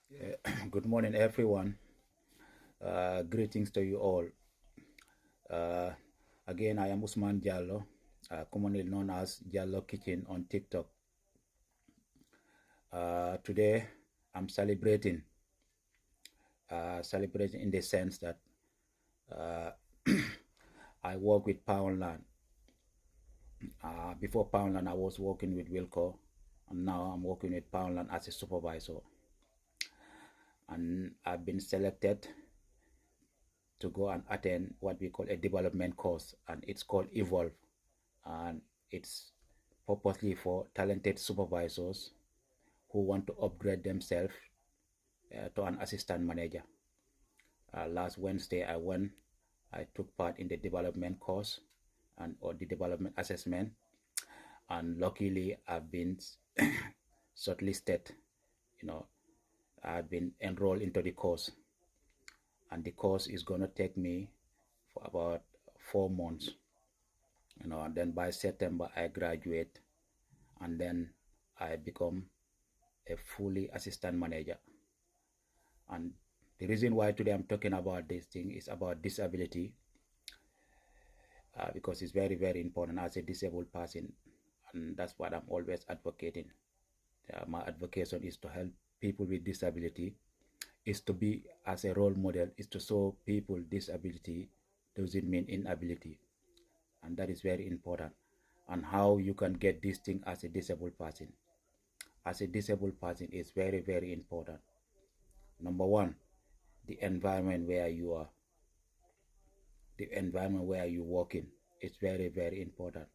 Good morning, everyone. Greetings to you all. Uh, Again, I am Usman Jallo, commonly known as Jallo Kitchen on TikTok. Today, I'm celebrating in the sense that uh, I work with Poundland. Before Poundland, I was working with Wilco, and now I'm working with Poundland as a supervisor. And I've been selected to go and attend what we call a development course, and it's called Evolve. And it's purposely for talented supervisors who want to upgrade themselves to an assistant manager. Last Wednesday, I took part in the development course and or the development assessment, and luckily I've been shortlisted. You know, I've been enrolled into the course, and the course is gonna take me for about 4 months. And then by September I graduate, and then I become a fully assistant manager. And the reason why today I'm talking about this thing is about disability, because it's very, very important as a disabled person. And that's what I'm always advocating. My advocation is to help people with disability, is to be as a role model, is to show people disability doesn't mean inability. And that is very important. And how you can get this thing as a disabled person. As a disabled person is very, very important. Number one, the environment where you are, the environment where you work in is very, very important.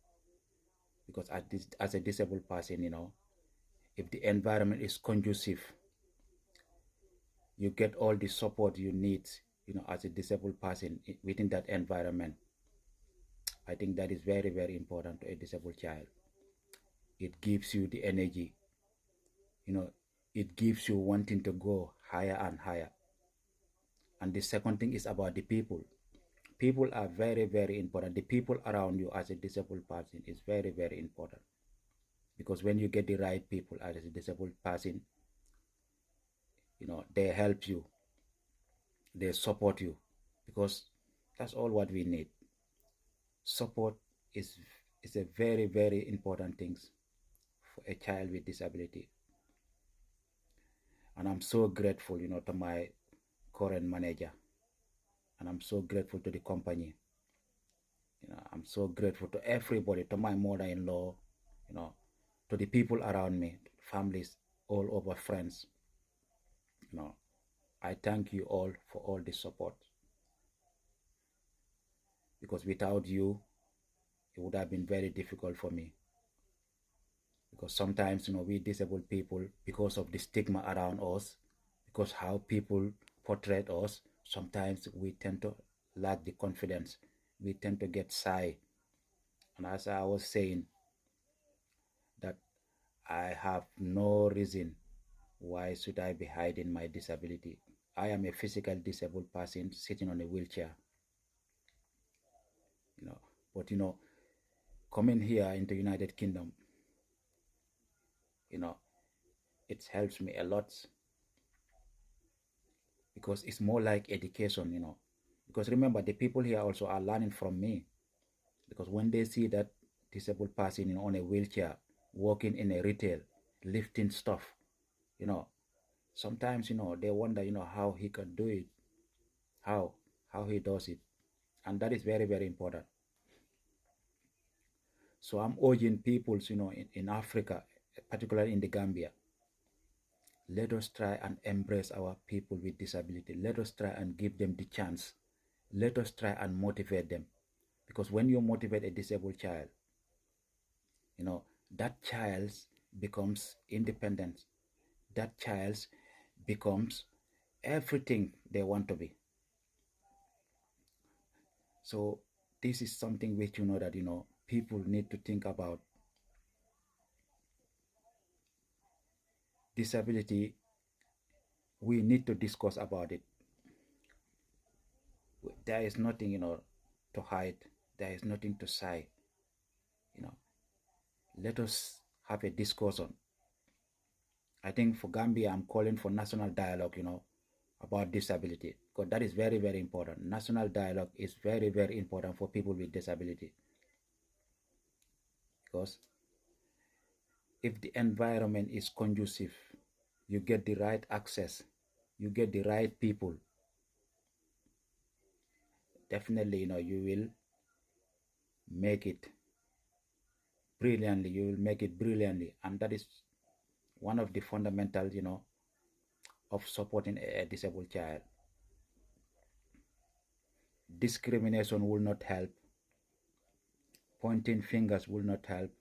Because as a disabled person, if the environment is conducive, you get all the support you need, as a disabled person within that environment. I think that is very, very important to a disabled child. It gives you the energy, you know, it gives you wanting to go higher and higher. And the second thing is about the people. People are very, very important. The people around you as a disabled person is very, very important. Because when you get the right people as a disabled person, they help you, they support you, because that's all what we need. Support is is a very, very important thing for a child with disability. And I'm so grateful, to my current manager, and I'm so grateful to the company. I'm so grateful to everybody, to my mother-in-law, you know, to the people around me, families all over, friends. You know, I thank you all for all the support, because without you, it would have been very difficult for me. Because sometimes, we disabled people, because of the stigma around us, because how people portray us, sometimes we tend to lack the confidence. We tend to get shy. And as I was saying, that I have no reason why should I be hiding my disability. I am a physical disabled person sitting on a wheelchair, you know. But coming here into United Kingdom, you know, it helps me a lot, because it's more like education. Because remember, the people here also are learning from me, because when they see that disabled person, on a wheelchair, working in a retail, lifting stuff, you know, sometimes, they wonder, how he can do it, how how he does it, and that is very, very important. So I'm urging people, in Africa, particularly in the Gambia, let us try and embrace our people with disability. Let us try and give them the chance. Let us try and motivate them. Because when you motivate a disabled child, that child becomes independent. That child becomes everything they want to be. So this is something which that people need to think about. Disability, we need to discuss about it. There is nothing, to hide. There is nothing to say. You know, let us have a discussion. I think for Gambia, I'm calling for national dialogue, about disability, because that is very, very important. National dialogue is very, very important for people with disability, because if the environment is conducive, you get the right access, you get the right people, definitely, you will make it brilliantly. You will make it brilliantly. And that is one of the fundamentals, of supporting a disabled child. Discrimination will not help. Pointing fingers will not help.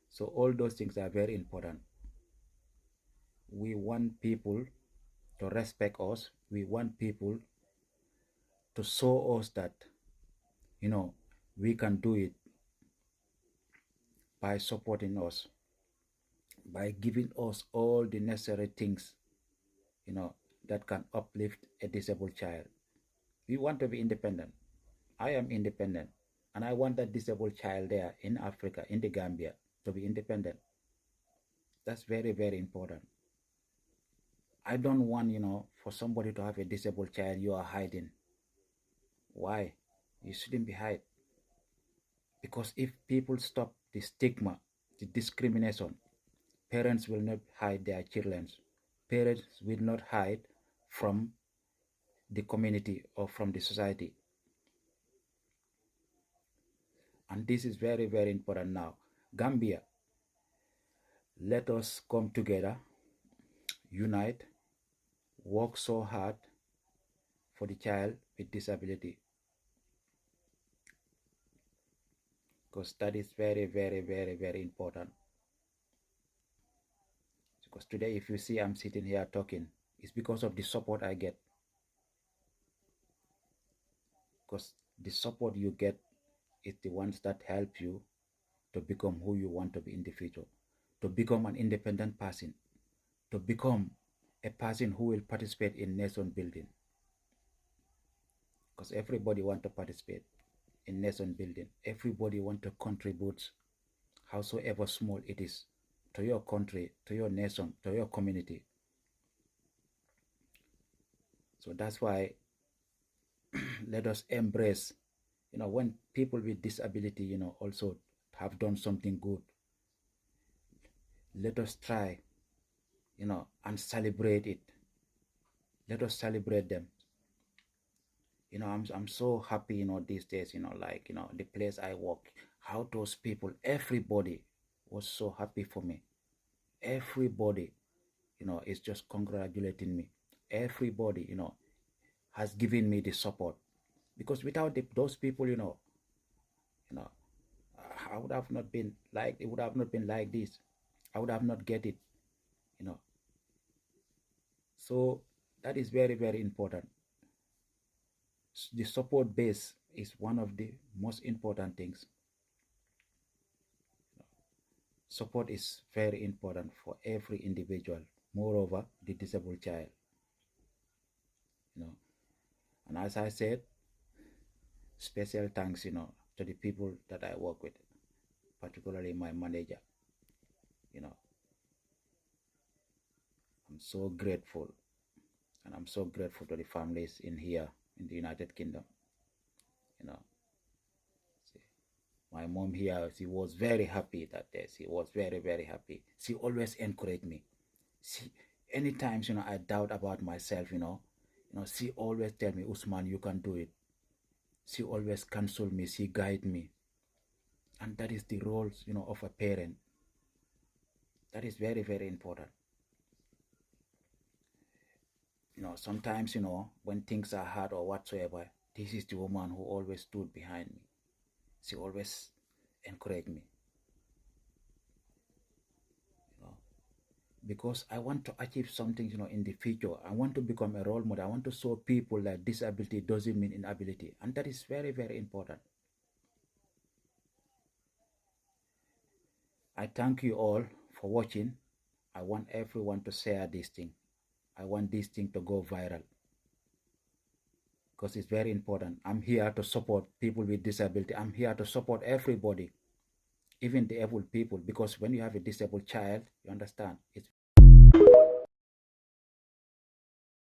So all those things are very important. We want people to respect us. We want people to show us that, we can do it by supporting us, by giving us all the necessary things, you know, that can uplift a disabled child. We want to be independent. I am independent, and I want that disabled child there in Africa, in the Gambia, to be independent. That's very, very important. I don't want, for somebody to have a disabled child, you are hiding. Why? You shouldn't be hiding. Because if people stop the stigma, the discrimination, parents will not hide their children. Parents will not hide from the community or from the society. And this is very, very important now. Gambia, let us come together, unite, work so hard for the child with disability. Because that is very, very, very, very important. Because today, if you see I'm sitting here talking, it's because of the support I get. Because the support you get is the ones that help you to become who you want to be in the future, to become an independent person, to become a person who will participate in nation building. Because everybody want to participate in nation building. Everybody want to contribute, howsoever small it is, to your country, to your nation, to your community. So that's why let us embrace, when people with disability, also have done something good, let us try, and celebrate it. Let us celebrate them. I'm so happy, these days, like, the place I work, how those people, everybody was so happy for me. Everybody, is just congratulating me. Everybody, has given me the support. Because without those people, you know, I would have not been like, it would have not been like this. I would have not get it, you know. So that is very, very important. The support base is one of the most important things. Support is very important for every individual, moreover the disabled child, you know. And as I said, special thanks, to the people that I work with, particularly my manager. you know I'm so grateful, and I'm so grateful to the families in here in the United Kingdom. you know See, my mom here, she was very happy that day. She was very, very happy. She always encouraged me. She, anytime, I doubt about myself, she always tell me, Usman, you can do it. She always counsel me, she guide me. And that is the role, of a parent. That is very, very important. Sometimes, when things are hard or whatsoever, this is the woman who always stood behind me. She always encouraged me. You know, because I want to achieve something, in the future. I want to become a role model. I want to show people that disability doesn't mean inability. And that is very, very important. I thank you all for watching. I want everyone to share this thing. I want this thing to go viral, because it's very important. I'm here to support people with disability. I'm here to support everybody. even disabled people, because when you have a disabled child, you understand, it's